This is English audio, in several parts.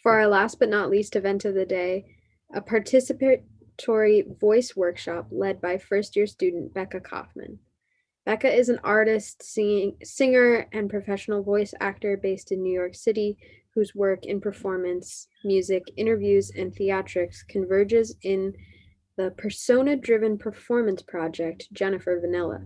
For our last but not least event of the day, a participatory voice workshop led by first year student Becca Kauffman. Becca is an artist, singer, and professional voice actor based in New York City whose work in performance, music, interviews, and theatrics converges in the persona driven performance project Jennifer Vanilla.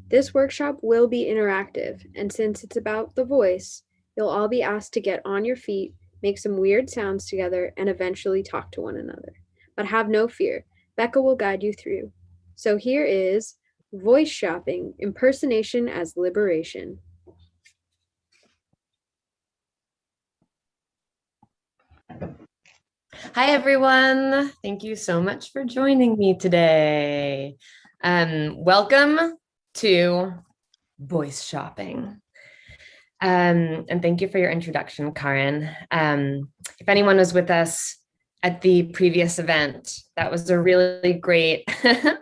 This workshop will be interactive, and since it's about the voice, you'll all be asked to get on your feet, make some weird sounds together, and eventually talk to one another. But have no fear, Becca will guide you through. So here is Voice Shopping Impersonation as Liberation. Hi, everyone. Thank you so much for joining me today. Welcome to Voice Shopping. And thank you for your introduction, Karen. If anyone was with us at the previous event, that was a really great, that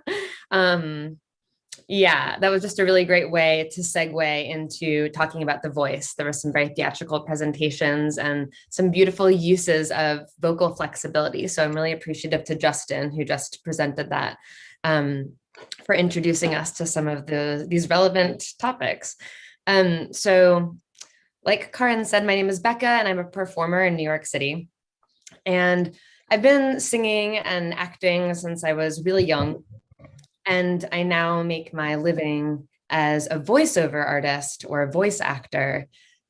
was just a really great way to segue into talking about the voice. There were some very theatrical presentations and some beautiful uses of vocal flexibility. So I'm really appreciative to Justin, who just presented that, for introducing us to some of these relevant topics. So like Karen said, my name is Becca and I'm a performer in New York City. And I've been singing and acting since I was really young. And I now make my living as a voiceover artist or a voice actor,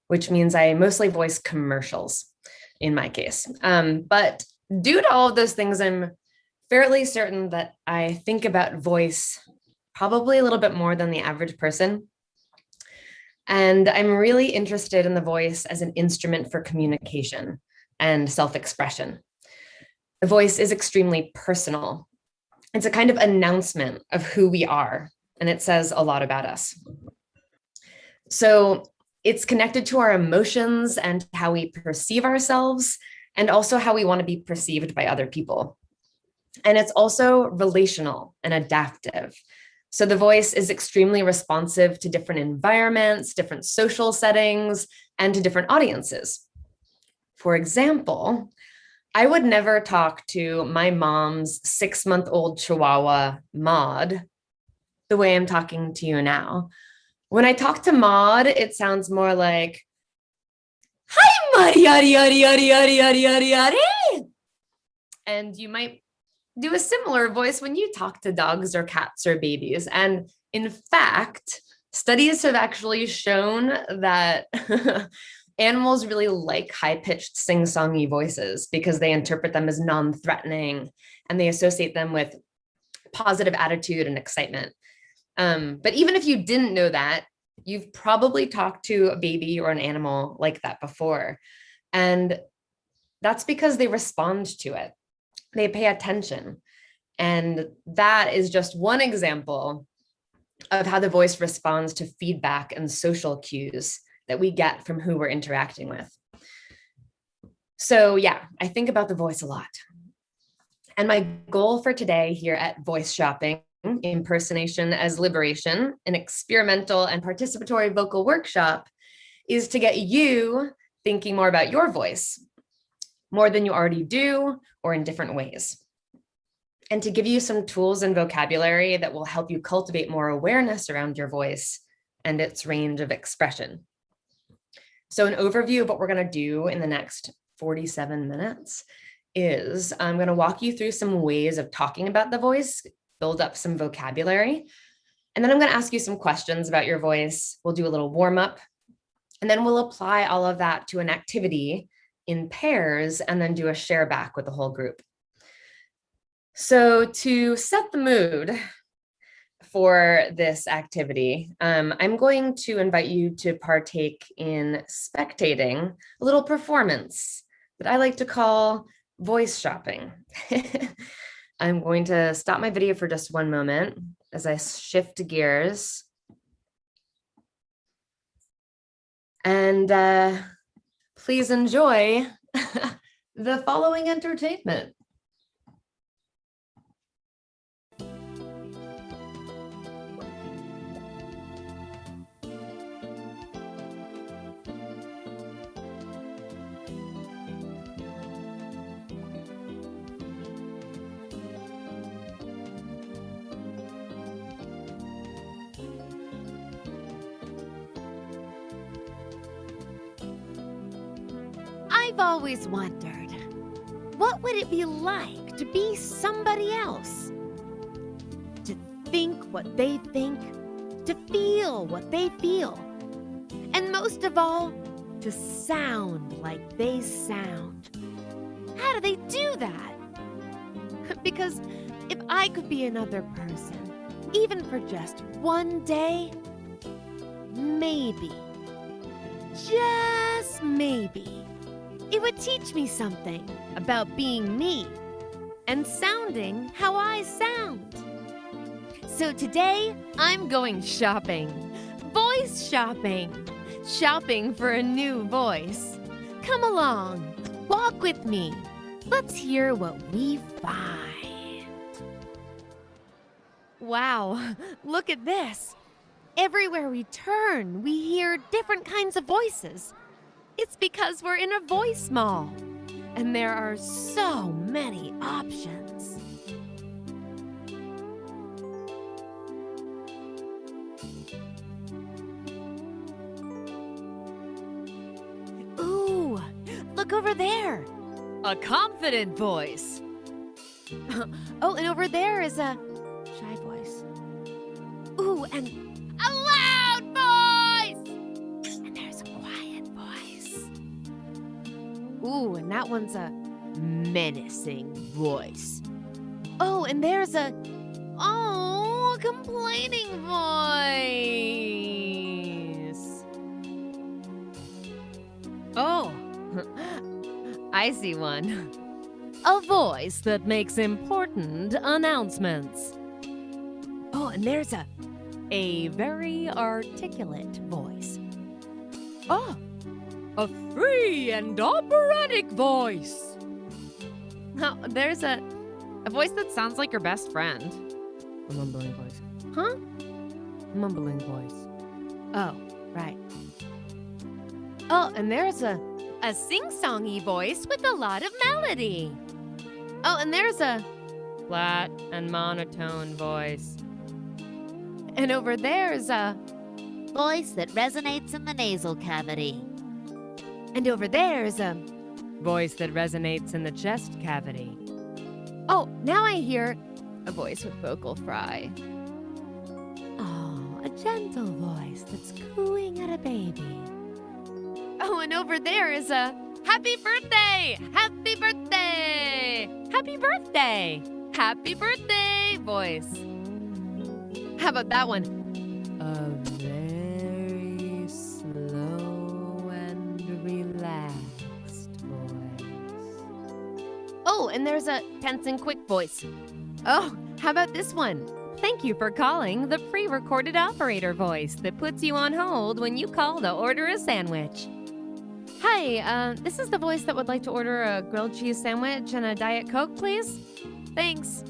which means I mostly voice commercials in my case. But due to all of those things, I'm fairly certain that I think about voice probably a little bit more than the average person. And I'm really interested in the voice as an instrument for communication and self-expression. The voice is extremely personal. It's a kind of announcement of who we are, and it says a lot about us. So it's connected to our emotions and how we perceive ourselves, and also how we want to be perceived by other people. And it's also relational and adaptive. So the voice is extremely responsive to different environments, different social settings, and to different audiences. For example, I would never talk to my mom's 6-month-old Chihuahua, Maud, the way I'm talking to you now. When I talk to Maud, it sounds more like, "Hi, Maud, yada, yada, yada, yada, yada, yada, yada." And you might do a similar voice when you talk to dogs or cats or babies. And in fact, studies have actually shown that animals really like high-pitched sing-songy voices because they interpret them as non-threatening and they associate them with positive attitude and excitement. But even if you didn't know that, you've probably talked to a baby or an animal like that before. And that's because they respond to it. They pay attention. And that is just one example of how the voice responds to feedback and social cues that we get from who we're interacting with. So yeah, I think about the voice a lot. And my goal for today here at Voice Shopping, Impersonation as Liberation, an experimental and participatory vocal workshop, is to get you thinking more about your voice, more than you already do, or in different ways. And to give you some tools and vocabulary that will help you cultivate more awareness around your voice and its range of expression. So an overview of what we're going to do in the next 47 minutes is I'm going to walk you through some ways of talking about the voice, build up some vocabulary, and then I'm going to ask you some questions about your voice. We'll do a little warm up, and then we'll apply all of that to an activity in pairs and then do a share back with the whole group. So to set the mood for this activity, I'm going to invite you to partake in spectating a little performance that I like to call voice shopping. I'm going to stop my video for just one moment as I shift gears. And please enjoy the following entertainment. I've always wondered, what would it be like to be somebody else? To think what they think, to feel what they feel, and most of all, to sound like they sound. How do they do that? Because if I could be another person, even for just one day, maybe, just maybe, it would teach me something about being me and sounding how I sound. So today, I'm going shopping. Voice shopping. Shopping for a new voice. Come along. Walk with me. Let's hear what we find. Wow, look at this. Everywhere we turn, we hear different kinds of voices. It's because we're in a voice mall, and there are so many options. Ooh, look over there. A confident voice. Oh, and over there is a shy voice. Ooh, and a loud voice! And there's a quiet voice. Ooh, and that one's a menacing voice. Oh, and there's a complaining voice. Oh, I see one. A voice that makes important announcements. Oh, and there's a very articulate voice. Oh, a free and operatic voice. Oh, there's a voice that sounds like your best friend. A mumbling voice. Huh? Mumbling voice. Oh, right. Oh, and there's a sing-songy voice with a lot of melody. Oh, and there's a flat and monotone voice. And over there's a Voice that resonates in the nasal cavity. and over there's a voice that resonates in the chest cavity. Oh, now I hear a voice with vocal fry. Oh, a gentle voice that's cooing at a baby. Oh, and over there is a happy birthday! Happy birthday! Happy birthday! Happy birthday voice. How about that one? A very slow and relaxed voice. Oh, and there's a tense and quick voice. Oh, how about this one? Thank you for calling the pre-recorded operator voice that puts you on hold when you call to order a sandwich. Hi, this is the voice that would like to order a grilled cheese sandwich and a Diet Coke, please. Thanks.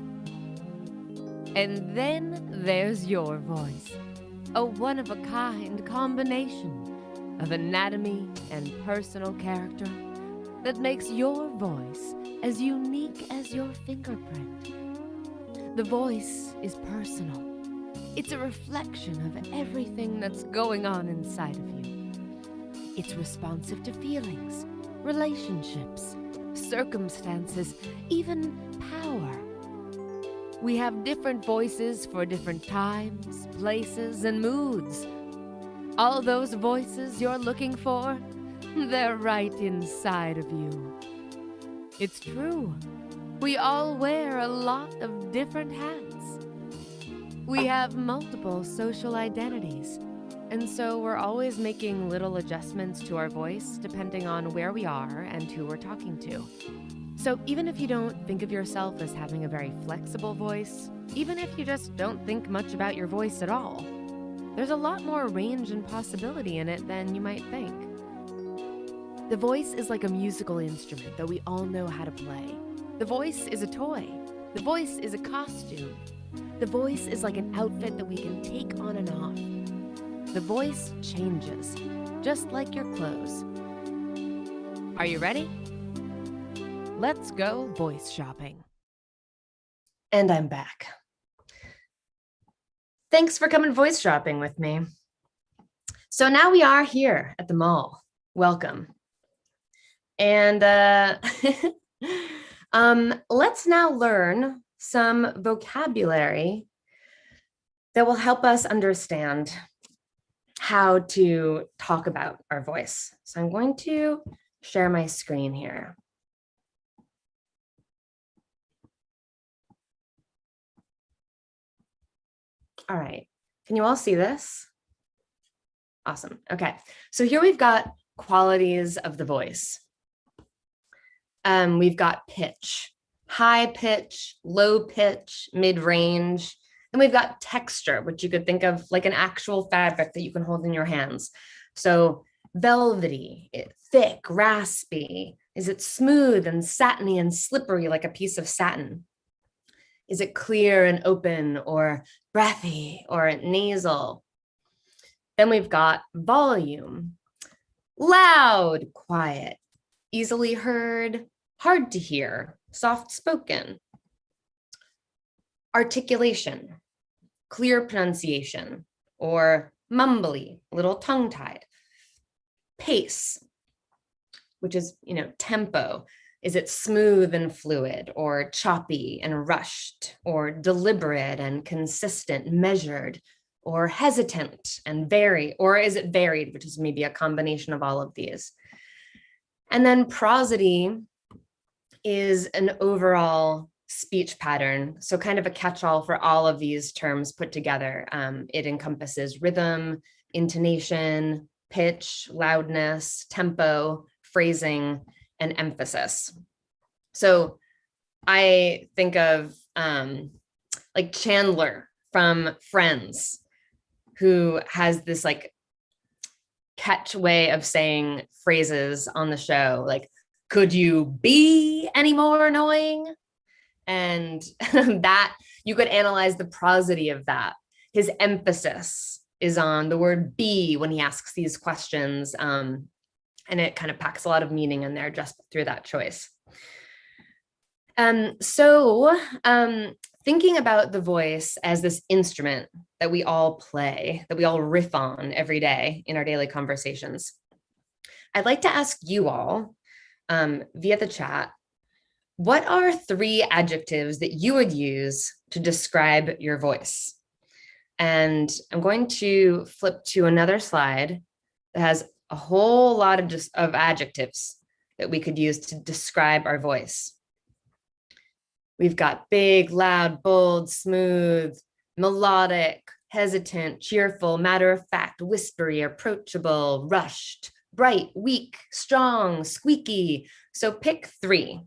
And then there's your voice. A one-of-a-kind combination of anatomy and personal character that makes your voice as unique as your fingerprint. The voice is personal. It's a reflection of everything that's going on inside of you. It's responsive to feelings, relationships, circumstances, even power. We have different voices for different times, places, and moods. All those voices you're looking for, they're right inside of you. It's true. We all wear a lot of different hats. We have multiple social identities, and so we're always making little adjustments to our voice depending on where we are and who we're talking to. So even if you don't think of yourself as having a very flexible voice, even if you just don't think much about your voice at all, there's a lot more range and possibility in it than you might think. The voice is like a musical instrument that we all know how to play. The voice is a toy. The voice is a costume. The voice is like an outfit that we can take on and off. The voice changes, just like your clothes. Are you ready? Let's go voice shopping. And I'm back. Thanks for coming voice shopping with me. So now we are here at the mall. Welcome. And let's now learn some vocabulary that will help us understand how to talk about our voice. So I'm going to share my screen here. All right, can you all see this? Awesome, okay. So here we've got qualities of the voice. We've got pitch, high pitch, low pitch, mid-range. And we've got texture, which you could think of like an actual fabric that you can hold in your hands. So velvety, thick, raspy. Is it smooth and satiny and slippery like a piece of satin? Is it clear and open or breathy or nasal? Then we've got volume, loud, quiet, easily heard, hard to hear, soft spoken. Articulation, clear pronunciation, or mumbly, a little tongue-tied. Pace, which is, tempo. Is it smooth and fluid, or choppy and rushed, or deliberate and consistent, measured, or hesitant and varied, or is it varied, which is maybe a combination of all of these? And then prosody is an overall speech pattern, so kind of a catch-all for all of these terms put together. It encompasses rhythm, intonation, pitch, loudness, tempo, phrasing, and emphasis. So I think of like Chandler from Friends, who has this like catch way of saying phrases on the show, like, could you be any more annoying? And that you could analyze the prosody of that. His emphasis is on the word be when he asks these questions. And it kind of packs a lot of meaning in there just through that choice. Thinking about the voice as this instrument that we all play, that we all riff on every day in our daily conversations, I'd like to ask you all via the chat, what are 3 adjectives that you would use to describe your voice? And I'm going to flip to another slide that has a whole lot of adjectives that we could use to describe our voice. We've got big, loud, bold, smooth, melodic, hesitant, cheerful, matter of fact, whispery, approachable, rushed, bright, weak, strong, squeaky. So pick 3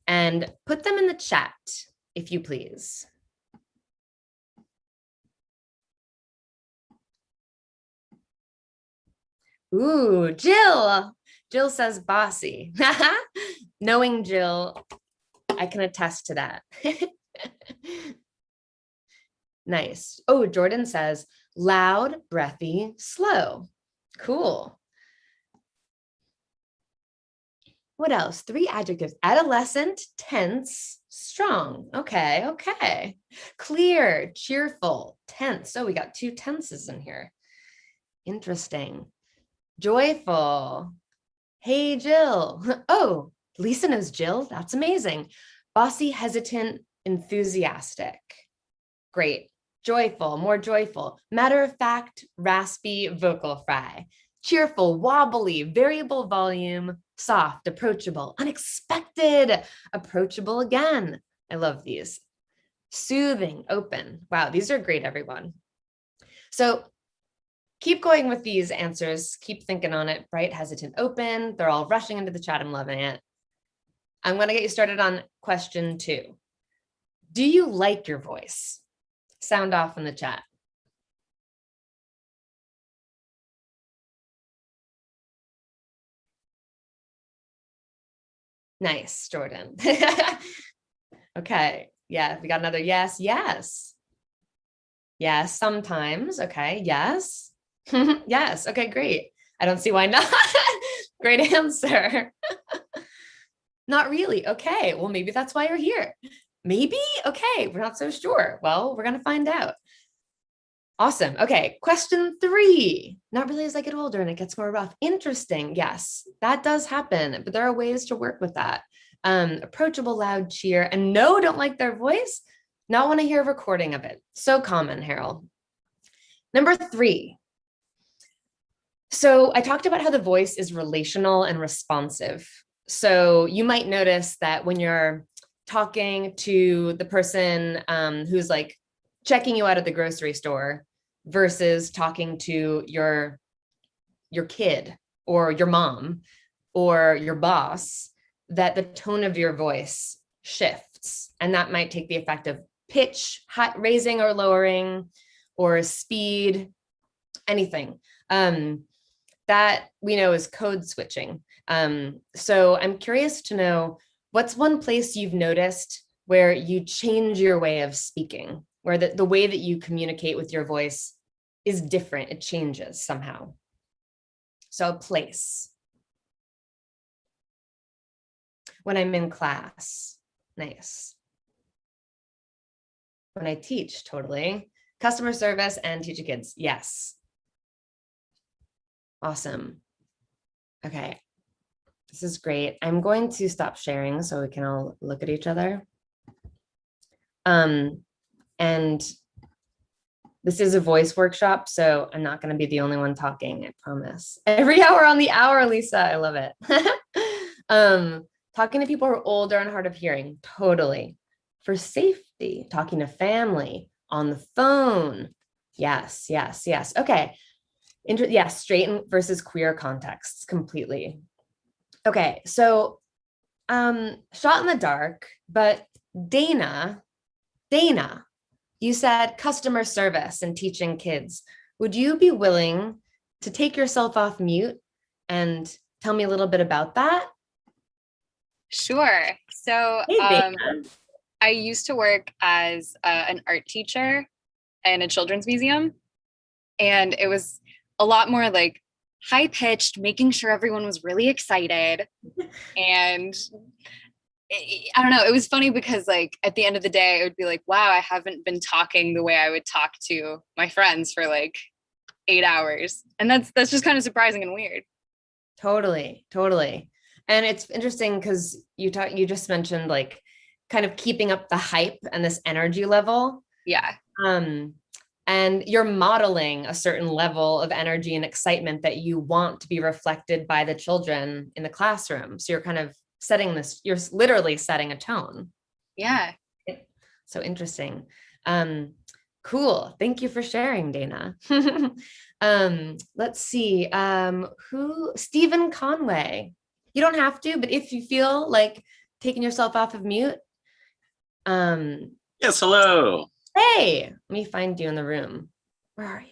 and put them in the chat, if you please. Ooh, Jill. Jill says bossy. Knowing Jill, I can attest to that. Nice. Oh, Jordan says loud, breathy, slow. Cool. What else? 3 adjectives. Adolescent, tense, strong. Okay. Clear, cheerful, tense. So we got 2 tenses in here. Interesting. Joyful. Hey, Jill. Oh, Lisa knows Jill. That's amazing. Bossy, hesitant, enthusiastic. Great. Joyful, more joyful. Matter of fact, raspy, vocal fry. Cheerful, wobbly, variable volume, soft, approachable, unexpected, approachable again. I love these. Soothing, open. Wow, these are great, everyone. So keep going with these answers. Keep thinking on it. Bright, hesitant, open. They're all rushing into the chat. I'm loving it. I'm going to get you started on question 2. Do you like your voice? Sound off in the chat. Nice, Jordan. Okay. Yeah, we got another yes. Yes, sometimes. Okay. Yes. Yes. Okay, great. I don't see why not. Great answer. Not really. Okay. Well, maybe that's why you're here. Maybe. Okay. We're not so sure. Well, we're going to find out. Awesome. Okay, question 3. Not really as I get older and it gets more rough. Interesting. Yes, that does happen, but there are ways to work with that. Approachable, loud cheer, and no, don't like their voice. Not want to hear a recording of it. So common, Harold. Number 3. So I talked about how the voice is relational and responsive. So you might notice that when you're talking to the person who's like checking you out at the grocery store versus talking to your kid or your mom or your boss, that the tone of your voice shifts. And that might take the effect of pitch, raising or lowering, or speed, anything. That we know is code switching. So I'm curious to know, what's one place you've noticed where you change your way of speaking, where the way that you communicate with your voice is different, it changes somehow. So a place. When I'm in class, nice. When I teach, totally. Customer service and teaching kids, yes. Awesome. Okay, this is great. I'm going to stop sharing so we can all look at each other. And this is a voice workshop, so I'm not going to be the only one talking, I promise. Every hour on the hour, Lisa, I love it. Talking to people who are older and hard of hearing, totally. For safety, talking to family, on the phone. Yes, yes, yes. Okay. Yes, straight versus queer contexts, completely. Okay, so shot in the dark, but Dana, you said customer service and teaching kids. Would you be willing to take yourself off mute and tell me a little bit about that? Sure. So Hey, Dana. I used to work as an art teacher in a children's museum, and it was a lot more like high pitched, making sure everyone was really excited. And I don't know, it was funny because like at the end of the day, it would be like, wow, I haven't been talking the way I would talk to my friends for like 8 hours. And that's just kind of surprising and weird. Totally. And it's interesting because you just mentioned like kind of keeping up the hype and this energy level. Yeah. And you're modeling a certain level of energy and excitement that you want to be reflected by the children in the classroom. So you're kind of you're literally setting a tone. Yeah. So interesting. Cool. Thank you for sharing, Dana. Let's see. Stephen Conway. You don't have to, but if you feel like taking yourself off of mute. Yes, hello. Hey, let me find you in the room. Where are you?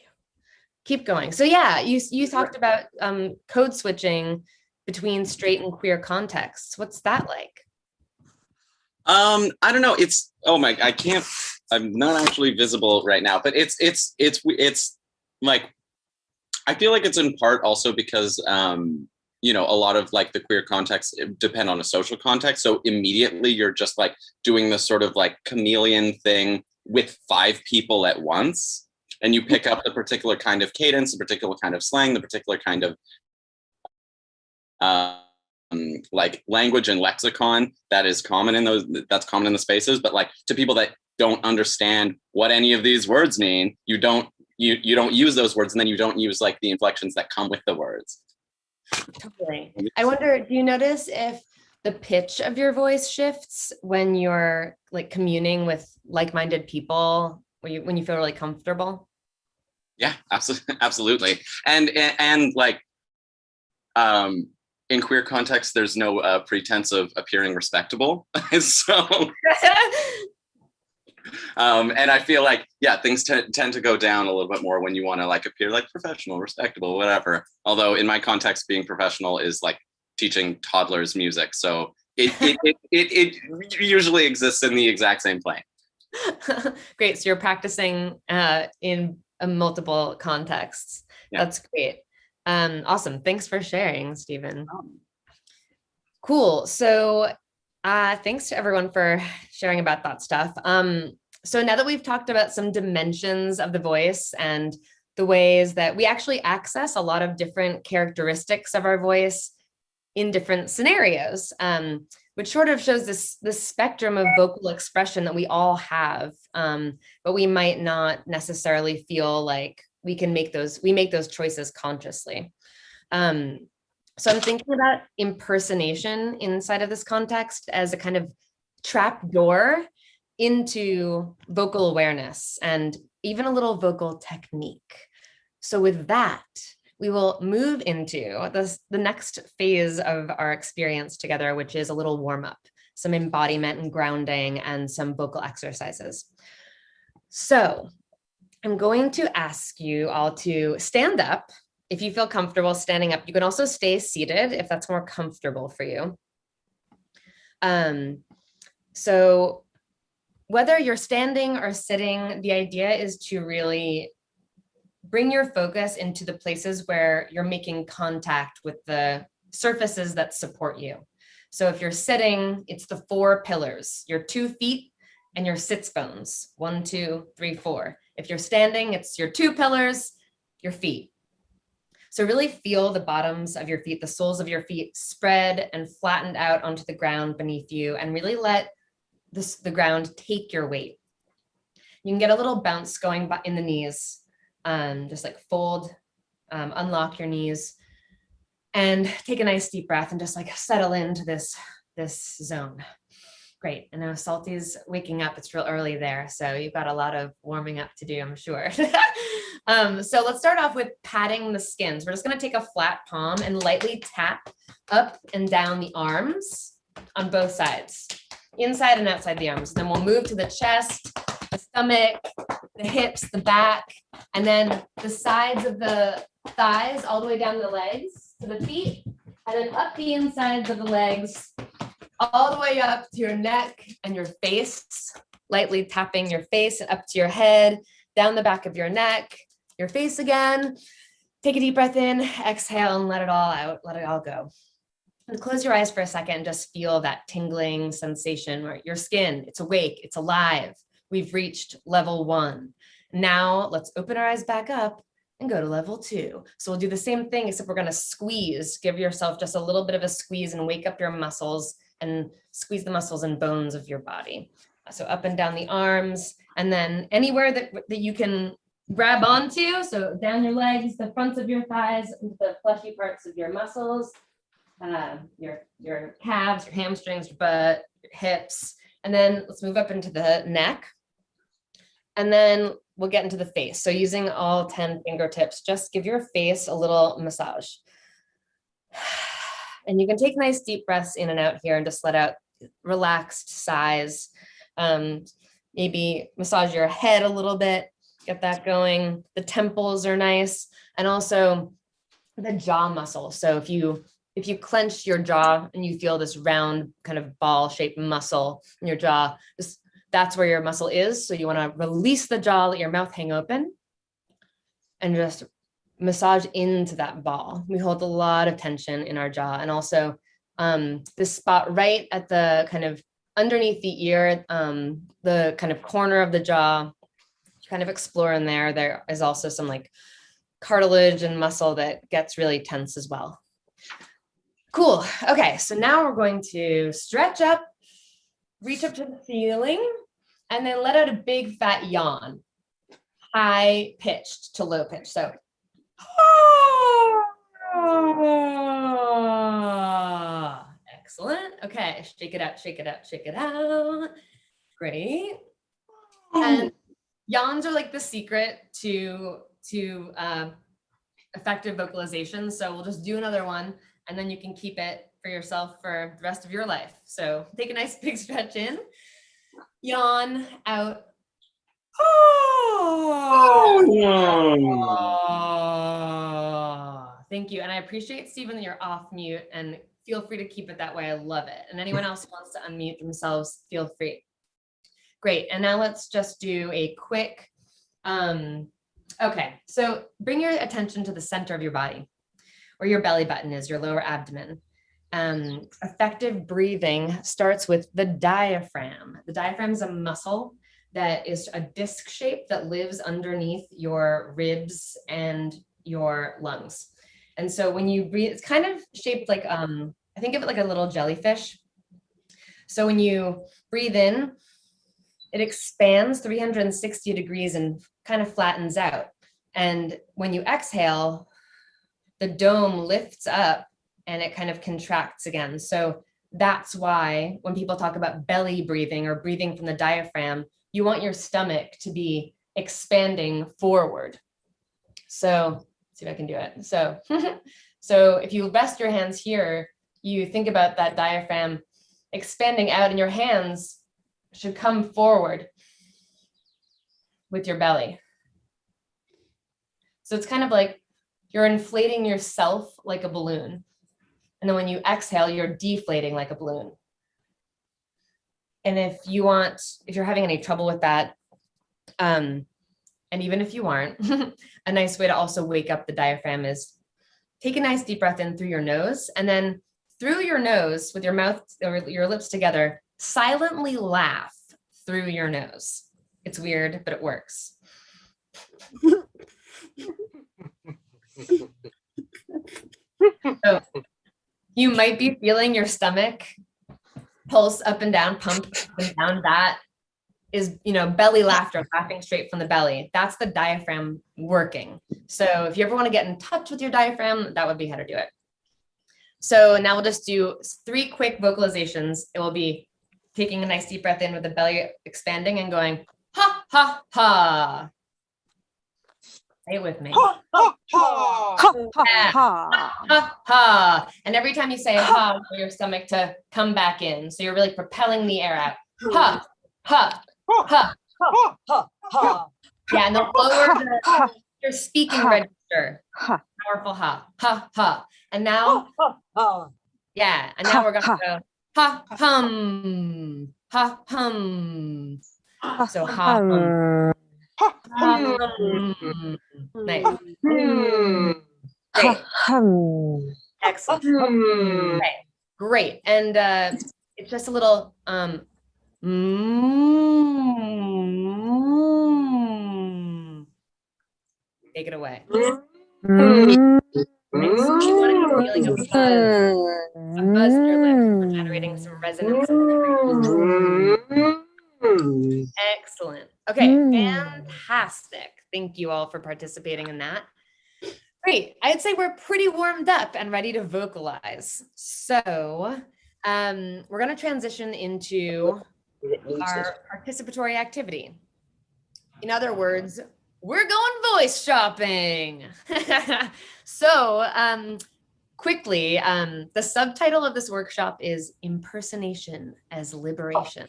Keep going. So yeah, you talked about code switching between straight and queer contexts. What's that like? I don't know. I'm not actually visible right now, but it's like, I feel like it's in part also because a lot of like the queer contexts depend on a social context. So immediately you're just like doing this sort of like chameleon thing with 5 people at once, and you pick up the particular kind of cadence, the particular kind of slang, the particular kind of like language and lexicon that's common in the spaces. But like to people that don't understand what any of these words mean, you don't use those words, and then you don't use like the inflections that come with the words. Totally. I wonder, do you notice if the pitch of your voice shifts when you're like communing with like-minded people, when you feel really comfortable? Yeah, absolutely. And like in queer context, there's no pretense of appearing respectable. So and I feel like, yeah, things tend to go down a little bit more when you want to like appear like professional, respectable, whatever. Although in my context, being professional is like teaching toddlers music. So it usually exists in the exact same plane. Great. So you're practicing in multiple contexts. Yeah. That's great. Awesome. Thanks for sharing, Stephen. Cool. So thanks to everyone for sharing about that stuff. So now that we've talked about some dimensions of the voice and the ways that we actually access a lot of different characteristics of our voice in different scenarios, which sort of shows this spectrum of vocal expression that we all have, but we might not necessarily feel like we make those choices consciously. So I'm thinking about impersonation inside of this context as a kind of trap door into vocal awareness and even a little vocal technique. So with that, we will move into the next phase of our experience together, which is a little warm up, some embodiment and grounding and some vocal exercises. So I'm going to ask you all to stand up. If you feel comfortable standing up, you can also stay seated if that's more comfortable for you. So whether you're standing or sitting, the idea is to really bring your focus into the places where you're making contact with the surfaces that support you. So if you're sitting, it's the 4 pillars, your 2 feet and your sits bones, 1, 2, 3, 4. If you're standing, it's your 2 pillars, your feet. So really feel the bottoms of your feet, the soles of your feet spread and flattened out onto the ground beneath you, and really let the ground take your weight. You can get a little bounce going in the knees. Just like fold, unlock your knees, and take a nice deep breath and just like settle into this zone. Great. And now Salty's waking up. It's real early there, so you've got a lot of warming up to do, I'm sure. So let's start off with patting the skins. We're just going to take a flat palm and lightly tap up and down the arms on both sides, inside and outside the arms. Then we'll move to the chest, the stomach, the hips, the back, and then the sides of the thighs all the way down the legs to the feet, and then up the insides of the legs all the way up to your neck and your face, lightly tapping your face and up to your head, down the back of your neck, your face again. Take a deep breath in, exhale, and let it all out, let it all go. And close your eyes for a second and just feel that tingling sensation where your skin, it's awake, it's alive. We've reached level 1. Now let's open our eyes back up and go to level 2. So we'll do the same thing, except we're going to squeeze, give yourself just a little bit of a squeeze and wake up your muscles and squeeze the muscles and bones of your body. So up and down the arms, and then anywhere that you can grab onto. So down your legs, the fronts of your thighs, the fleshy parts of your muscles, your calves, your hamstrings, your butt, your hips. And then let's move up into the neck. And then we'll get into the face. So using all 10 fingertips, just give your face a little massage. And you can take nice deep breaths in and out here and just let out relaxed sighs. Maybe massage your head a little bit, get that going. The temples are nice. And also the jaw muscle. So if you clench your jaw and you feel this round kind of ball shaped muscle in your jaw, that's where your muscle is. So you want to release the jaw, let your mouth hang open, and just massage into that ball. We hold a lot of tension in our jaw. And also this spot right at the kind of underneath the ear, the kind of corner of the jaw, kind of explore in there. There is also some like cartilage and muscle that gets really tense as well. Cool. Okay, so now we're going to stretch up, reach up to the ceiling, and then let out a big fat yawn, high pitched to low pitch. So, excellent. Okay, shake it out, shake it out, shake it out. Great. And yawns are like the secret to effective vocalization. So we'll just do another one, and then you can keep it for yourself for the rest of your life. So take a nice big stretch in, yawn out. Thank you. And I appreciate, Stephen, that you're off mute, and feel free to keep it that way. I love it. And anyone else who wants to unmute themselves, feel free. Great. And now let's just do a quick, okay. So bring your attention to the center of your body, where your belly button is, your lower abdomen. Effective breathing starts with the diaphragm. The diaphragm is a muscle that is a disc shape that lives underneath your ribs and your lungs. And so when you breathe, it's kind of shaped like, I think of it like a little jellyfish. So when you breathe in, it expands 360 degrees and kind of flattens out. And when you exhale, the dome lifts up and it kind of contracts again. So that's why when people talk about belly breathing or breathing from the diaphragm, you want your stomach to be expanding forward. So let's see if I can do it. So, so if you rest your hands here, you think about that diaphragm expanding out and your hands should come forward with your belly. So it's kind of like you're inflating yourself like a balloon. And then when you exhale, you're deflating like a balloon. And if you're having any trouble with that, and even if you aren't, a nice way to also wake up the diaphragm is take a nice deep breath in through your nose, and then through your nose with your mouth or your lips together, silently laugh through your nose. It's weird, but it works. So you might be feeling your stomach pulse up and down, pump up and down. That is, belly laughter, laughing straight from the belly. That's the diaphragm working. So if you ever want to get in touch with your diaphragm, that would be how to do it. So now we'll just do 3 quick vocalizations. It will be taking a nice deep breath in with the belly expanding and going, ha, ha, ha. Say it with me. Ha, ha, ha. Ha, ha, ha. Ha, ha. And every time you say ha, for your stomach to come back in. So you're really propelling the air out. Ha, ha, ha. Ha, ha, ha. Yeah, and the lower your speaking register. Powerful ha, ha, ha. And now, yeah, and now we're gonna go ha, hum, ha, hum. So ha, hum. Nice. Great. Excellent. Okay. Great. And it's just a little take it away. Makes you want to get feeling of buzz. A buzz in your lips, generating some resonance. Excellent. Okay, fantastic. Thank you all for participating in that. Great. I'd say we're pretty warmed up and ready to vocalize. So we're going to transition into our participatory activity. In other words, we're going voice shopping. So quickly, the subtitle of this workshop is Impersonation as Liberation.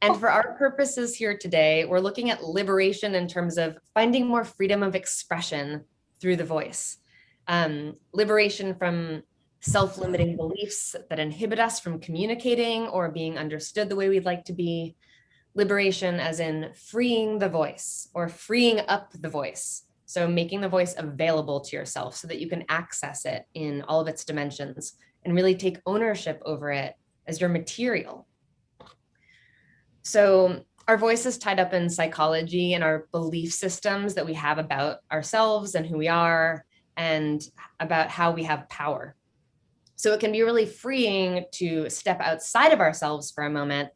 And for our purposes here today, we're looking at liberation in terms of finding more freedom of expression through the voice. Liberation from self-limiting beliefs that inhibit us from communicating or being understood the way we'd like to be. Liberation as in freeing the voice or freeing up the voice. So making the voice available to yourself so that you can access it in all of its dimensions and really take ownership over it as your material. So our voice is tied up in psychology and our belief systems that we have about ourselves and who we are and about how we have power. So it can be really freeing to step outside of ourselves for a moment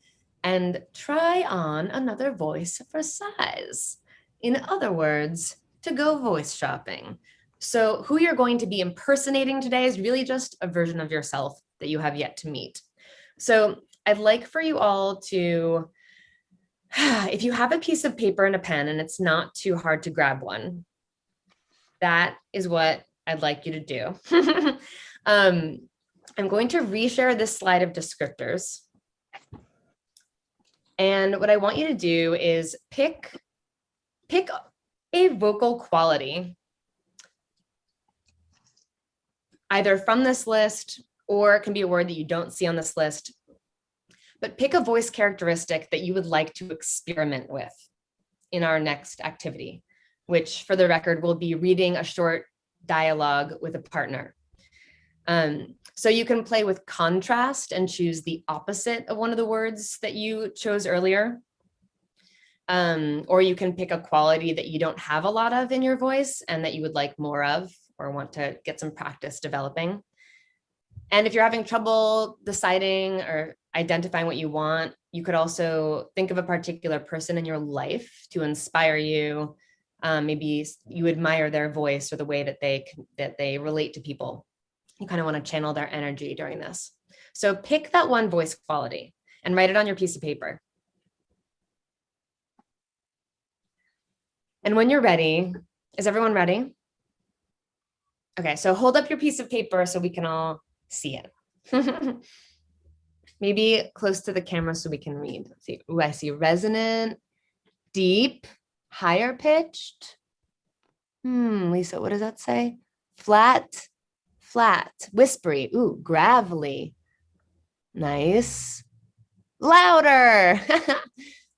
and try on another voice for size. In other words, to go voice shopping. So who you're going to be impersonating today is really just a version of yourself that you have yet to meet. So I'd like for you all to, if you have a piece of paper and a pen and it's not too hard to grab one, that is what I'd like you to do. I'm going to reshare this slide of descriptors. And what I want you to do is pick a vocal quality, either from this list, or it can be a word that you don't see on this list, but pick a voice characteristic that you would like to experiment with in our next activity, which for the record will be reading a short dialogue with a partner. So you can play with contrast and choose the opposite of one of the words that you chose earlier. Or you can pick a quality that you don't have a lot of in your voice and that you would like more of or want to get some practice developing. And if you're having trouble deciding or identifying what you want, you could also think of a particular person in your life to inspire you. Maybe you admire their voice or the way that they relate to people. You kind of want to channel their energy during this. So pick that one voice quality and write it on your piece of paper. And when you're ready, is everyone ready? Okay, so hold up your piece of paper so we can all see it. Maybe close to the camera so we can read. Let's see. Ooh, I see resonant, deep, higher pitched. Lisa, what does that say? Flat, flat, whispery. Ooh, gravelly. Nice. Louder.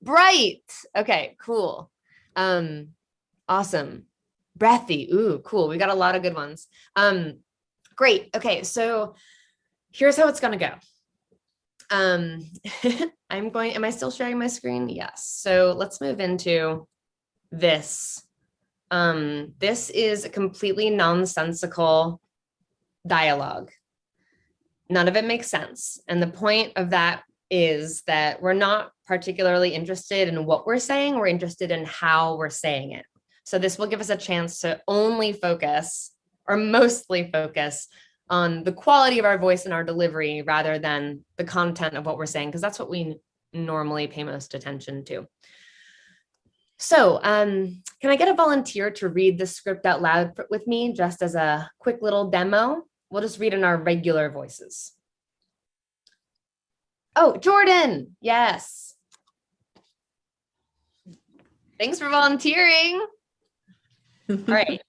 Bright. Okay, cool. Awesome. Breathy. Ooh, cool. We got a lot of good ones. Great. Okay, so here's how it's gonna go. Am I still sharing my screen? Yes. So let's move into this. This is a completely nonsensical dialogue. None of it makes sense. And the point of that is that we're not particularly interested in what we're saying, we're interested in how we're saying it. So this will give us a chance to only focus or mostly focus on the quality of our voice and our delivery rather than the content of what we're saying, because that's what we normally pay most attention to. So can I get a volunteer to read the script out loud with me just as a quick little demo? We'll just read in our regular voices. Oh, Jordan, yes. Thanks for volunteering. All right,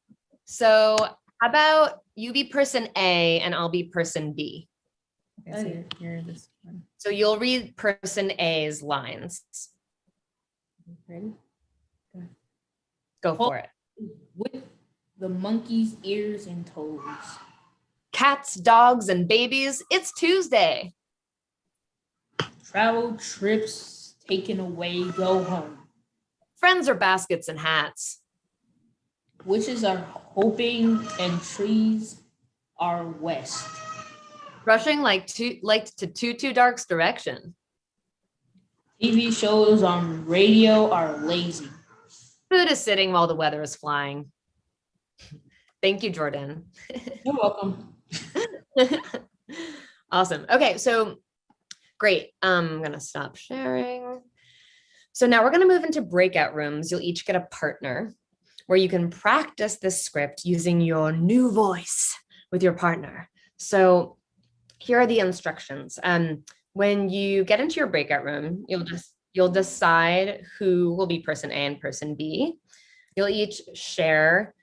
so how about you be person A and I'll be person B. Okay, so you're this one. So you'll read person A's lines. Ready? Go for it. With the monkey's ears and toes. Cats, dogs, and babies, it's Tuesday. Travel trips taken away, go home. Friends are baskets and hats. Witches are hoping and trees are west. Rushing like to Too Dark's direction. TV shows on radio are lazy. Food is sitting while the weather is flying. Thank you, Jordan. You're welcome. Awesome. Okay, so great. I'm gonna stop sharing. So now we're gonna move into breakout rooms. You'll each get a partner where you can practice this script using your new voice with your partner. So here are the instructions. When you get into your breakout room, you'll decide who will be person A and person B. You'll each share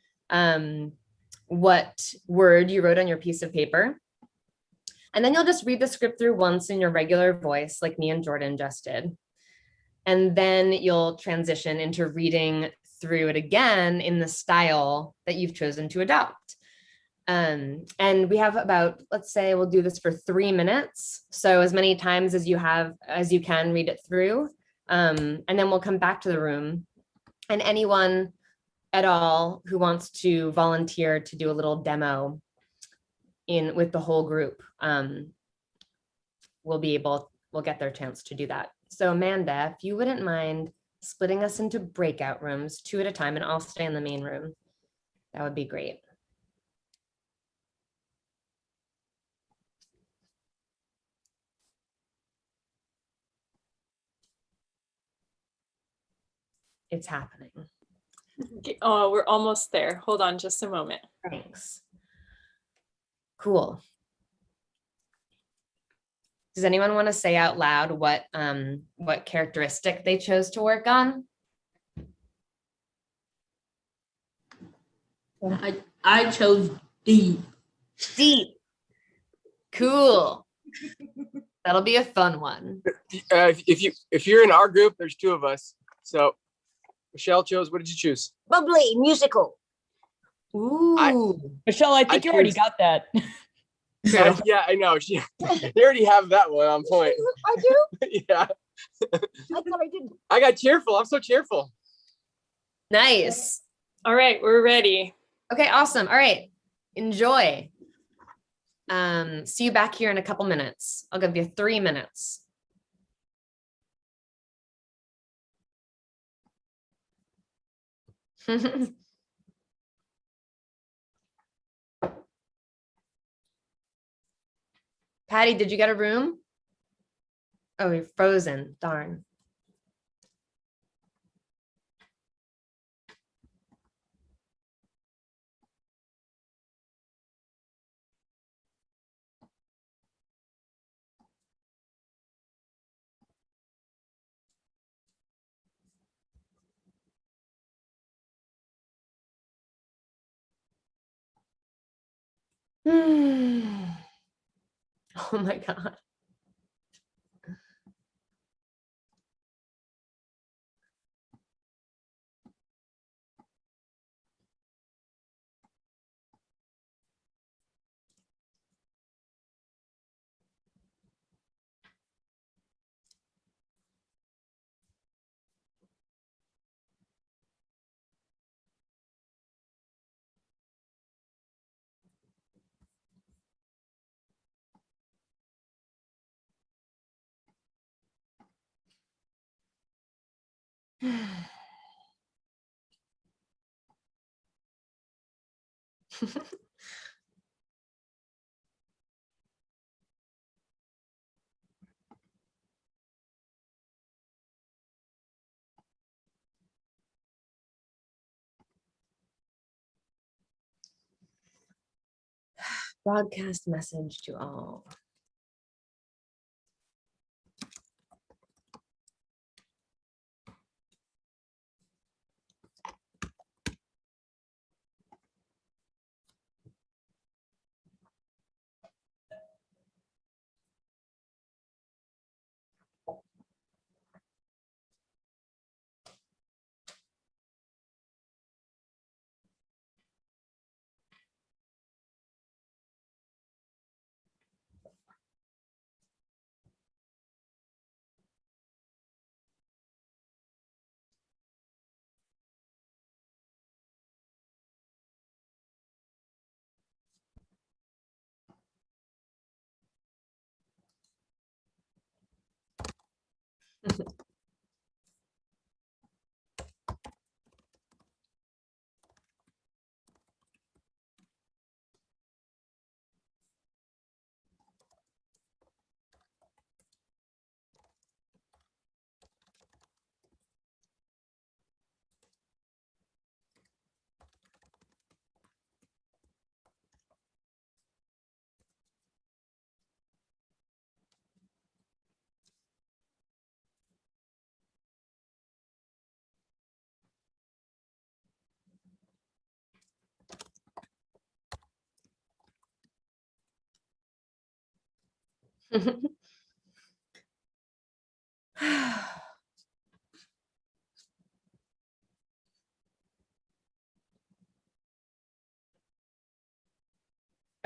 what word you wrote on your piece of paper. And then you'll just read the script through once in your regular voice, like me and Jordan just did. And then you'll transition into reading through it again in the style that you've chosen to adopt. And we have about, let's say we'll do this for 3 minutes. So as many times as you can read it through. And then we'll come back to the room, and anyone at all who wants to volunteer to do a little demo with the whole group will get their chance to do that. So Amanda, if you wouldn't mind splitting us into breakout rooms 2 at a time, and I'll stay in the main room, that would be great. It's happening. Oh, we're almost there. Hold on just a moment. Thanks. Cool. Does anyone want to say out loud what characteristic they chose to work on? I chose deep. Deep. Cool. That'll be a fun one. If you're in our group, there's 2 of us. So Michelle chose. What did you choose? Bubbly, musical. Ooh. Michelle, I think you already got that. Yeah, I know. They already have that one on point. I do? Yeah. I thought I didn't. I got cheerful. I'm so cheerful. Nice. All right, we're ready. Okay, awesome. All right, enjoy. See you back here in a couple minutes. I'll give you 3 minutes. Patty, did you get a room? Oh, you're frozen. Darn. Oh my God. Broadcast message to all.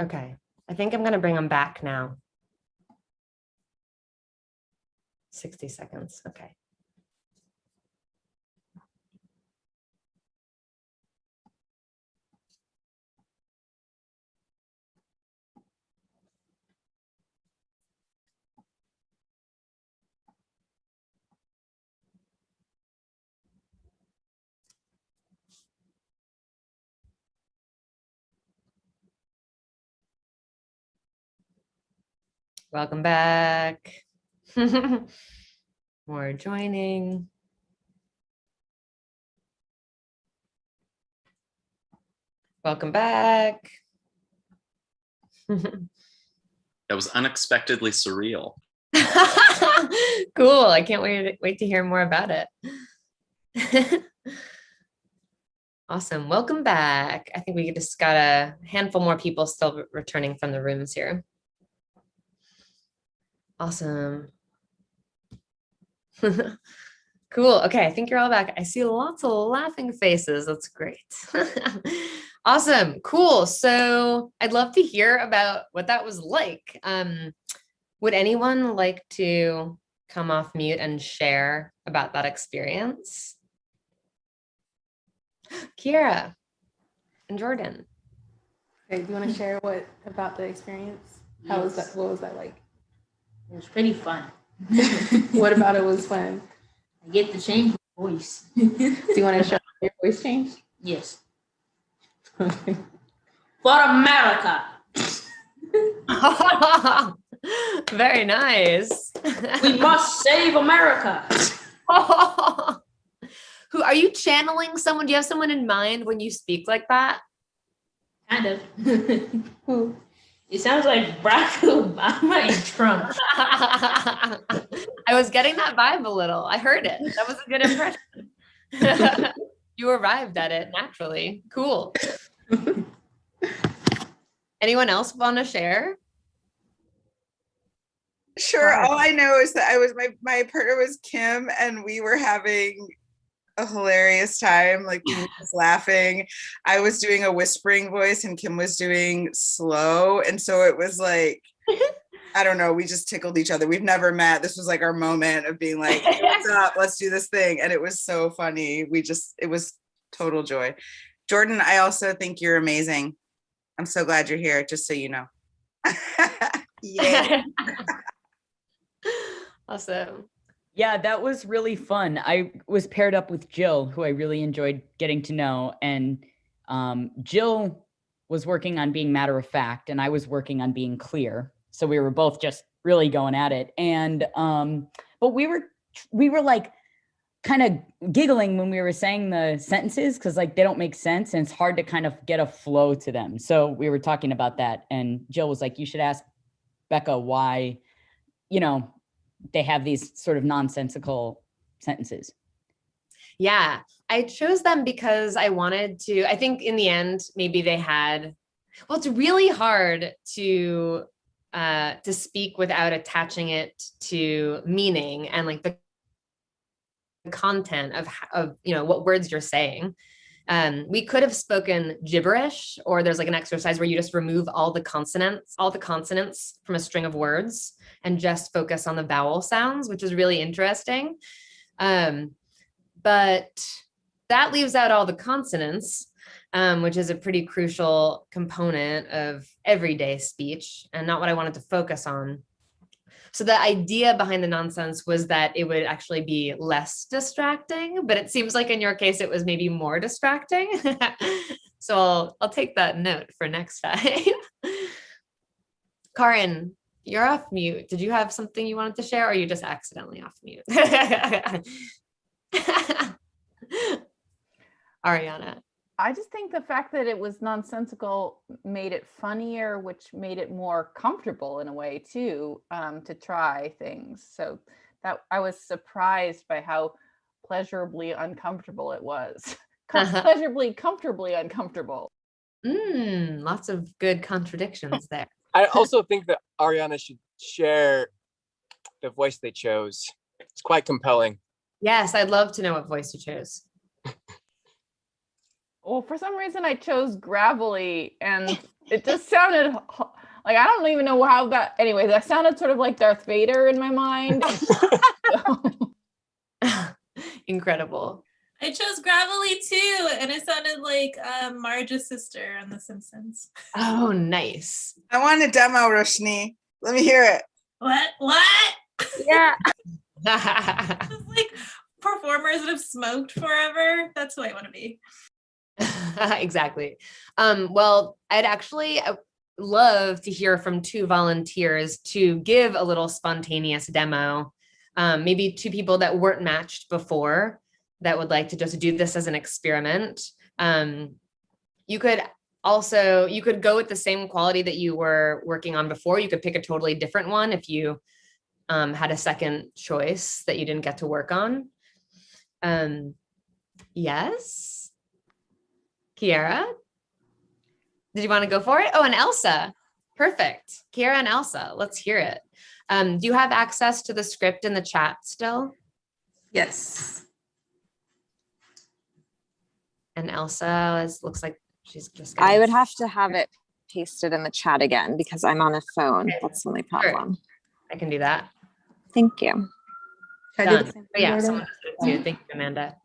Okay, I think I'm gonna bring them back now. 60 seconds, okay. Welcome back. More joining. Welcome back. That was unexpectedly surreal. Cool. I can't wait to hear more about it. Awesome. Welcome back. I think we just got a handful more people still returning from the rooms here. Awesome. Cool. Okay, I think you're all back. I see lots of laughing faces. That's great. Awesome. Cool. So I'd love to hear about what that was like. Would anyone like to come off mute and share about that experience? Kiera and Jordan. Okay, do you want to share what about the experience? How was that? What was that like? It was pretty fun. What about it was fun? I get to change my voice. Do you want to show your voice change? Yes. For America. Very nice. We must save America. Who are you channeling someone? Do you have someone in mind when you speak like that? Kind of. Who? It sounds like Barack Obama and Trump. I was getting that vibe a little. I heard it. That was a good impression. You arrived at it naturally. Cool. Anyone else want to share? Sure. All I know is that my partner was Kim, and we were having a hilarious time. Like, we were just laughing. I was doing a whispering voice and Kim was doing slow. And so it was like, I don't know, we just tickled each other. We've never met. This was like our moment of being like, hey, what's up? Let's do this thing. And it was so funny. It was total joy. Jordan, I also think you're amazing. I'm so glad you're here, just so you know. Yeah. Awesome. Yeah, that was really fun. I was paired up with Jill, who I really enjoyed getting to know. And Jill was working on being matter of fact, and I was working on being clear. So we were both just really going at it. And but we were like kind of giggling when we were saying the sentences, because like they don't make sense and it's hard to kind of get a flow to them. So we were talking about that, and Jill was like, you should ask Becca why, they have these sort of nonsensical sentences. Yeah, I chose them because I think in the end, maybe they had, well, it's really hard to speak without attaching it to meaning and like the content of what words you're saying. We could have spoken gibberish, or there's like an exercise where you just remove all the consonants from a string of words and just focus on the vowel sounds, which is really interesting. But that leaves out all the consonants, which is a pretty crucial component of everyday speech and not what I wanted to focus on. So the idea behind the nonsense was that it would actually be less distracting, but it seems like in your case, it was maybe more distracting. So I'll take that note for next time. Karin, you're off mute. Did you have something you wanted to share, or are you just accidentally off mute? Ariana. I just think the fact that it was nonsensical made it funnier, which made it more comfortable in a way too, to try things. So that I was surprised by how pleasurably uncomfortable it was. Pleasurably, comfortably uncomfortable. Lots of good contradictions there. I also think that Ariana should share the voice they chose. It's quite compelling. Yes, I'd love to know what voice you chose. Well, for some reason I chose gravelly, and it just sounded like, I don't even know how that, anyway, that sounded sort of like Darth Vader in my mind. Incredible. I chose gravelly too, and it sounded like Marge's sister on The Simpsons. Oh, nice. I want a demo, Roshni. Let me hear it. What? Yeah. It's like performers that have smoked forever. That's who I want to be. Exactly. Well, I'd actually love to hear from two volunteers to give a little spontaneous demo. Maybe two people that weren't matched before that would like to just do this as an experiment. You could go with the same quality that you were working on before. You could pick a totally different one if you had a second choice that you didn't get to work on. Yes. Kiera, did you want to go for it? Oh, and Elsa. Perfect. Kiera and Elsa, let's hear it. Do you have access to the script in the chat still? Yes. And Elsa looks like she's just I would have to have it pasted in the chat again because I'm on a phone. Okay. That's the only problem. Sure. I can do that. Thank you. Should I do Done. the same Oh, yeah, thing, someone Jordan? just did it too. Thank you, Amanda.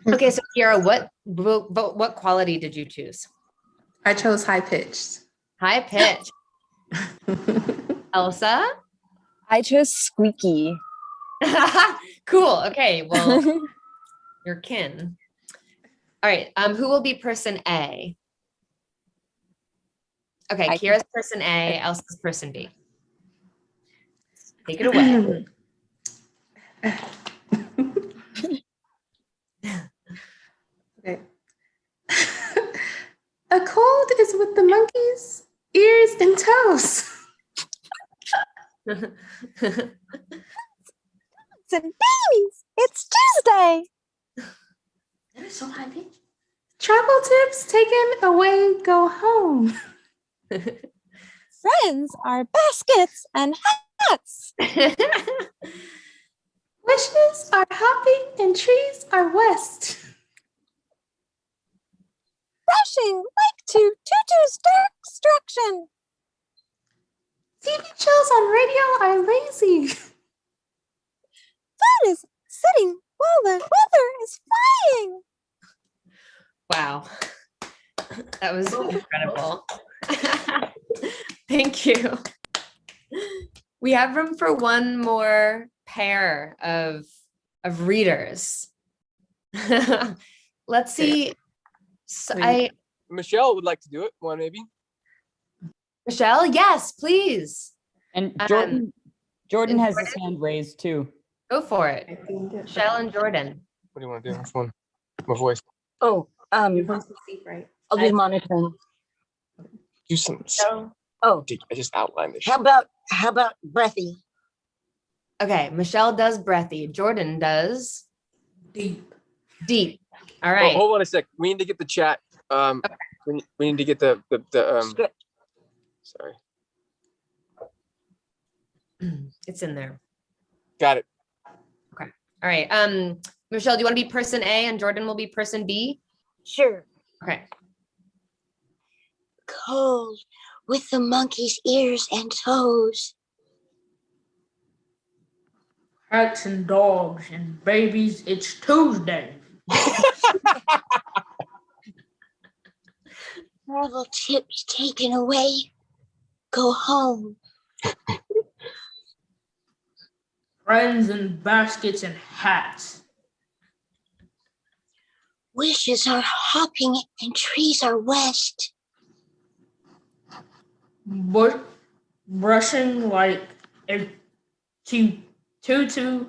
Okay, so Kiara, what quality did you choose? I chose high pitched. High pitch. Elsa? I chose squeaky. Cool. Okay, well, you're kin. All right, who will be person A? Okay, Kiara's person A, Elsa's person B. Take it away. Okay. A cold is with the monkeys, ears and toes. Babies, it's Tuesday. That is so high pitched. Travel tips taken away, go home. Friends are baskets and hats. Wishes are hopping and trees are west. Rushing like to Tutu's destruction. TV shows on radio are lazy. Fun is sitting while the weather is flying. Wow. That was incredible. Thank you. We have room for one more pair of readers. Let's see. So Michelle would like to do it. One maybe. Michelle, yes, please. And Jordan has his hand raised too. Go for it. Michelle and Jordan. What do you want to do? Which one? My voice. Oh, I'll do monitoring. Do some. Oh, I just outlined this. how about breathy? Okay, Michelle does breathy. Jordan does deep. Deep. All right. Hold on a sec. We need to get the chat. Okay. We need to get the script. Sorry. It's in there. Got it. Okay. All right. Michelle, do you want to be person A and Jordan will be person B? Sure. Okay. Cold with the monkey's ears and toes. Cats and dogs and babies, it's Tuesday. Travel tips taken away, go home. Friends and baskets and hats. Wishes are hopping and trees are west. Brushing like a tutu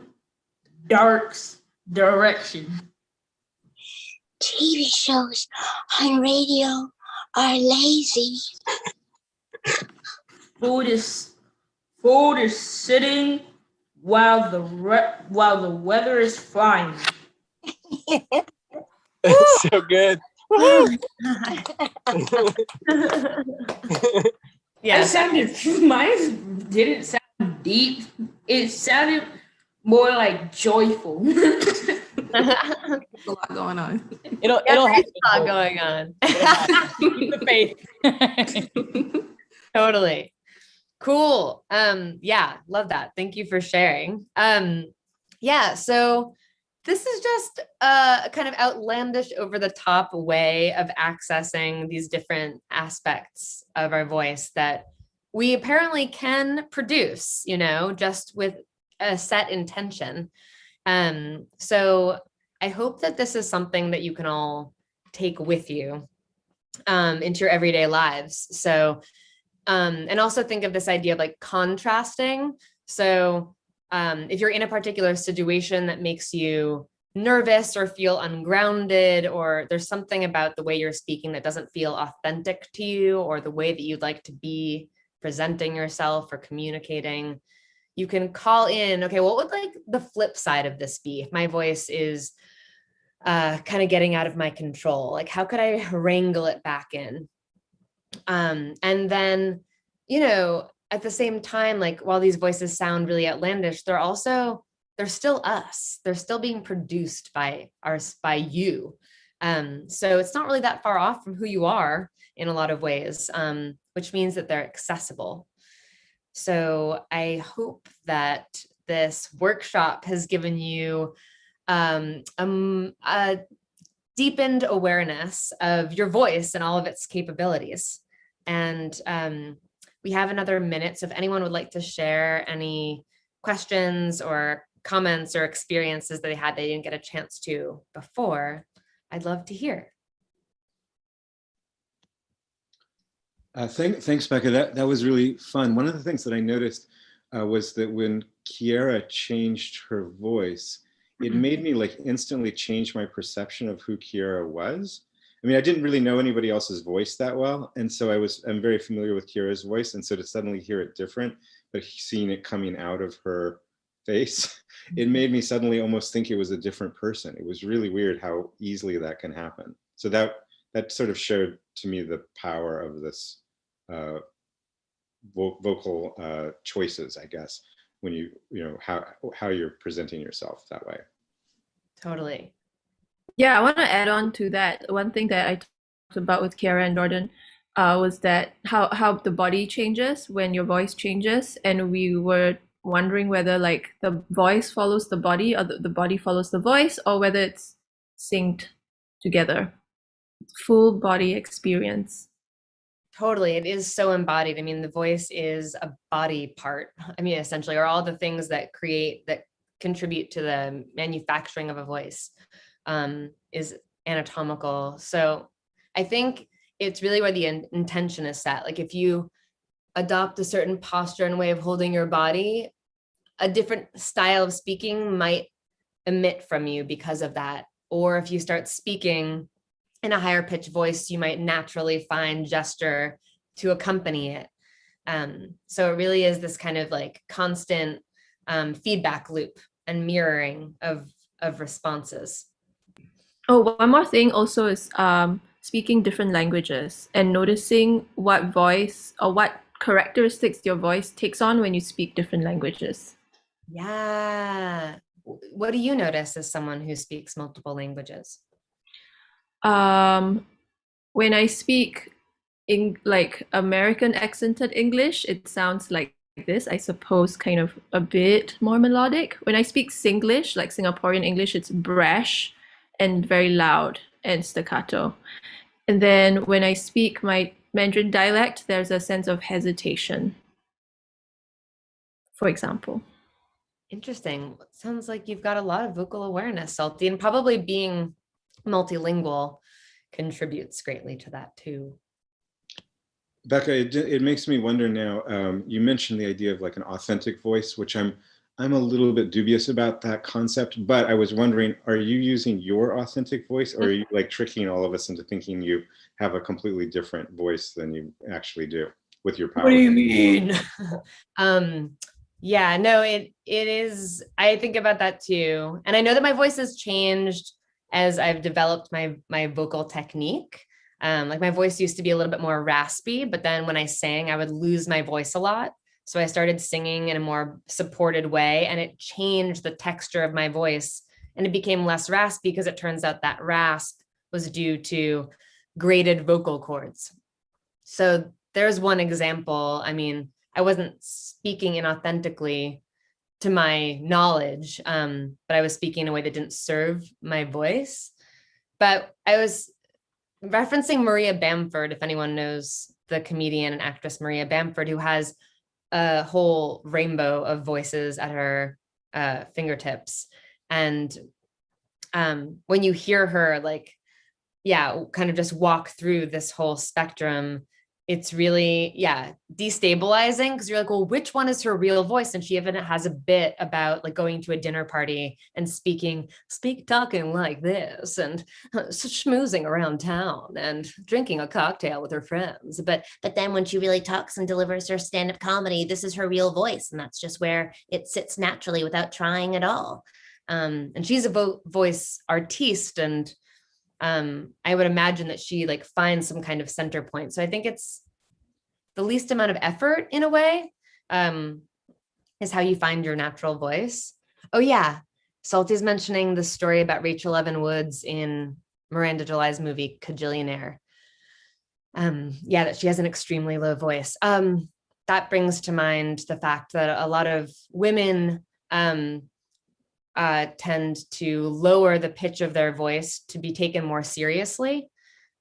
dark's direction. TV shows on radio are lazy. Food is sitting while the weather is flying. It's so good. Yeah, mine didn't sound deep. It sounded more like joyful. A lot going on. It'll there's happen. a lot going on. Keep the faith. Totally. Cool. Yeah, love that. Thank you for sharing. Yeah, so this is just a kind of outlandish, over the top way of accessing these different aspects of our voice that we apparently can produce, just with a set intention. So I hope that this is something that you can all take with you into your everyday lives. So, and also think of this idea of like contrasting. So if you're in a particular situation that makes you nervous or feel ungrounded, or there's something about the way you're speaking that doesn't feel authentic to you, or the way that you'd like to be presenting yourself or communicating, you can call in, okay, what would like the flip side of this be? If my voice is kind of getting out of my control, like how could I wrangle it back in? And then, at the same time, like while these voices sound really outlandish, they're still us. They're still being produced by you. So it's not really that far off from who you are in a lot of ways, which means that they're accessible. So I hope that this workshop has given you a deepened awareness of your voice and all of its capabilities. And we have another minute. So if anyone would like to share any questions or comments or experiences that they had they didn't get a chance to before, I'd love to hear. Thanks, Becca. That was really fun. One of the things that I noticed was that when Kiera changed her voice, it made me like instantly change my perception of who Kiera was. I mean, I didn't really know anybody else's voice that well. And so I'm very familiar with Kiera's voice. And so to suddenly hear it different, but seeing it coming out of her face, it made me suddenly almost think it was a different person. It was really weird how easily that can happen. So that sort of showed to me the power of this vocal choices, I guess, when you know how you're presenting yourself that way. Totally. Yeah, I want to add on to that. One thing that I talked about with Kiara and Jordan was that how the body changes when your voice changes, and we were wondering whether like the voice follows the body or the body follows the voice, or whether it's synced together. Full body experience. Totally. It is so embodied. I mean, the voice is a body part. I mean, essentially, are all the things that contribute to the manufacturing of a voice is anatomical. So I think it's really where the intention is set. Like if you adopt a certain posture and way of holding your body, a different style of speaking might emit from you because of that. Or if you start speaking in a higher pitched voice, you might naturally find gesture to accompany it. So it really is this kind of like constant feedback loop and mirroring of responses. Oh, one more thing also is speaking different languages and noticing what voice or what characteristics your voice takes on when you speak different languages. Yeah. What do you notice as someone who speaks multiple languages? When I speak in like American accented English, it sounds like this, I suppose, kind of a bit more melodic. When I speak Singlish, like Singaporean English, it's brash and very loud and staccato. And then when I speak my Mandarin dialect, there's a sense of hesitation, for example. Interesting. Sounds like you've got a lot of vocal awareness, Salty, and probably being multilingual contributes greatly to that too. Becca, it makes me wonder now, you mentioned the idea of like an authentic voice, which I'm a little bit dubious about that concept, but I was wondering, are you using your authentic voice, or are you like tricking all of us into thinking you have a completely different voice than you actually do with your power? What do you mean? Yeah, no, it is. I think about that too. And I know that my voice has changed as I've developed my vocal technique. Like my voice used to be a little bit more raspy, but then when I sang, I would lose my voice a lot. So I started singing in a more supported way, and it changed the texture of my voice, and it became less raspy because it turns out that rasp was due to graded vocal cords. So there's one example. I mean, I wasn't speaking inauthentically to my knowledge, but I was speaking in a way that didn't serve my voice. But I was referencing Maria Bamford, if anyone knows the comedian and actress Maria Bamford, who has a whole rainbow of voices at her fingertips. And when you hear her, like, yeah, kind of just walk through this whole spectrum, it's really, yeah, destabilizing, because you're like, well, which one is her real voice? And she even has a bit about like going to a dinner party and talking like this, and schmoozing around town and drinking a cocktail with her friends. But then when she really talks and delivers her stand-up comedy, this is her real voice, and that's just where it sits naturally without trying at all. And she's a voice artiste, and I would imagine that she like finds some kind of center point. So I think it's the least amount of effort in a way, is how you find your natural voice. Oh yeah. Salty's mentioning the story about Rachel Evan Woods in Miranda July's movie Kajillionaire. Yeah, that she has an extremely low voice. that brings to mind the fact that a lot of women tend to lower the pitch of their voice to be taken more seriously,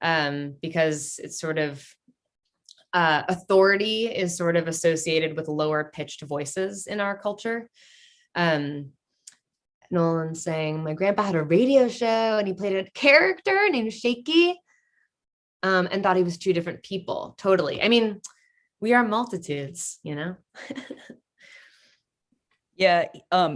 because it's sort of authority is sort of associated with lower pitched voices in our culture. Nolan's saying, my grandpa had a radio show and he played a character named Shaky, and thought he was two different people. Totally. I mean, we are multitudes, you know? Yeah,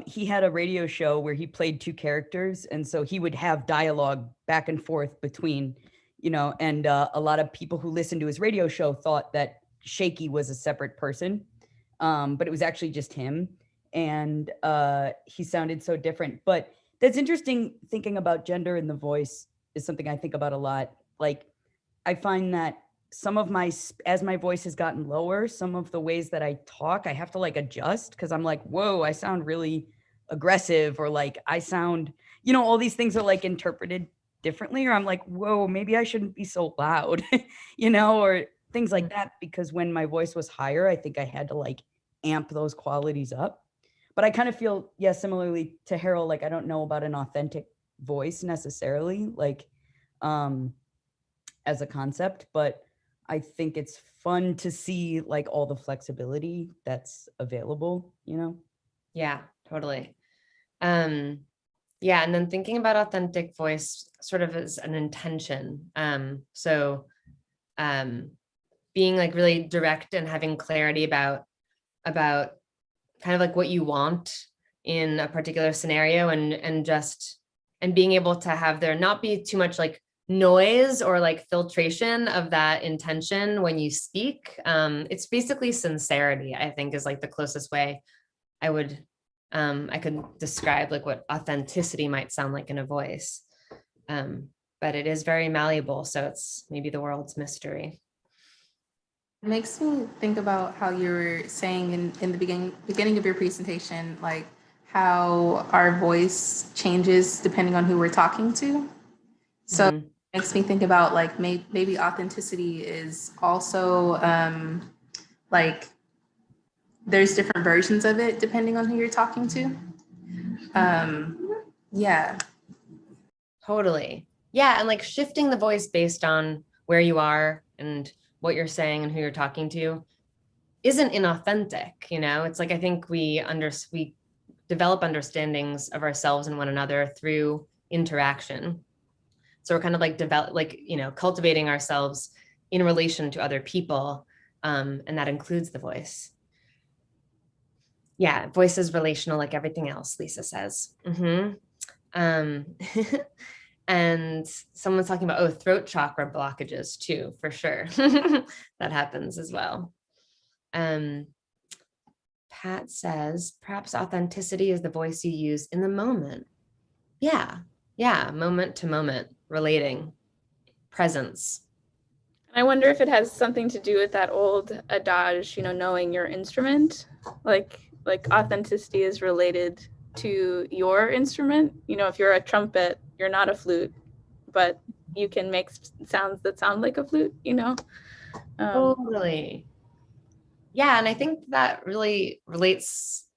he had a radio show where he played two characters, and so he would have dialogue back and forth between, you know, and a lot of people who listened to his radio show thought that Shaky was a separate person, but it was actually just him, and he sounded so different. But that's interesting. Thinking about gender in the voice is something I think about a lot. Like, I find that some of as my voice has gotten lower, some of the ways that I talk, I have to like adjust, because I'm like, whoa, I sound really aggressive, or like I sound, you know, all these things are like interpreted differently, or I'm like, whoa, maybe I shouldn't be so loud, you know, or things like that. Because when my voice was higher, I think I had to like amp those qualities up. But I kind of feel, yeah, similarly to Harold, like I don't know about an authentic voice necessarily, like as a concept, but I think it's fun to see like all the flexibility that's available, you know? Yeah, totally. Yeah, and then thinking about authentic voice sort of as an intention. So being like really direct and having clarity about kind of like what you want in a particular scenario, and being able to have there not be too much like noise or like filtration of that intention when you speak. It's basically sincerity, I think, is like the closest way I could describe like what authenticity might sound like in a voice. But it is very malleable, so it's maybe the world's mystery. It makes me think about how you were saying in the beginning of your presentation, like how our voice changes depending on who we're talking to. So it makes me think about like maybe authenticity is also like there's different versions of it depending on who you're talking to. Yeah. Totally. Yeah, and like shifting the voice based on where you are and what you're saying and who you're talking to isn't inauthentic, you know? It's like, I think we develop understandings of ourselves and one another through interaction. So we're kind of like cultivating ourselves in relation to other people, and that includes the voice. Yeah, voice is relational like everything else, Lisa says. And someone's talking about, throat chakra blockages too, for sure. That happens as well. Pat says, perhaps authenticity is the voice you use in the moment. Yeah, moment to moment, relating, presence. I wonder if it has something to do with that old adage, knowing your instrument, like authenticity is related to your instrument. If you're a trumpet, you're not a flute, but you can make sounds that sound like a flute, Totally. Yeah, and I think that really relates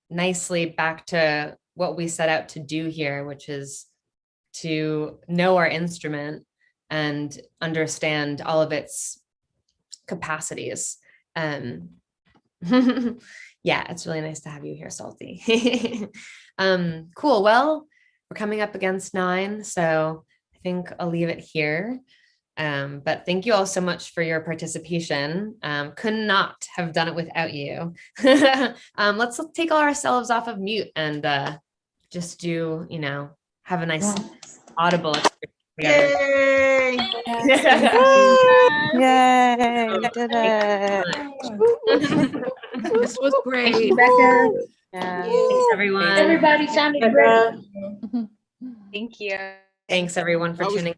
nicely back to what we set out to do here, which is to know our instrument and understand all of its capacities. Yeah, it's really nice to have you here, Salty. Cool. Well, we're coming up against 9, so I think I'll leave it here. But thank you all so much for your participation. Could not have done it without you. Let's take ourselves off of mute and just do, have a nice audible experience together. Yay! Yay! We did it. This was great. Thank you, Becca. Yeah. Thanks, everyone. Everybody sounded great. Thank you. Thanks, everyone, for tuning in.